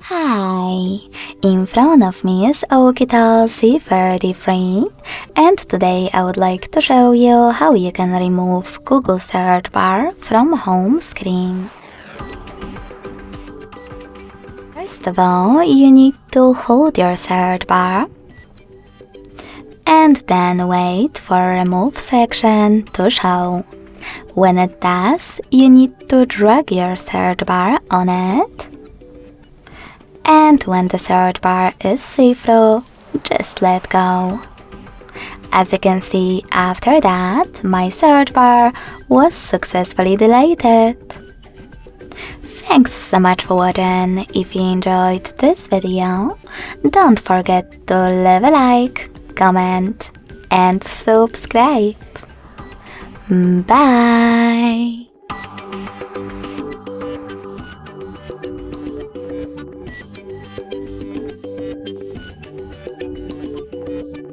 Hi, in front of me is OUKITEL C33, and today I would like to show you how you can remove Google search bar from home screen. First of all, you need to hold your search bar and then wait for remove section to show. When it does, you need to drag your search bar on it. And when the search bar is see-through, just let go. As you can see, after that, my search bar was successfully deleted. Thanks so much for watching. If you enjoyed this video, don't forget to leave a like, comment, and subscribe. Bye!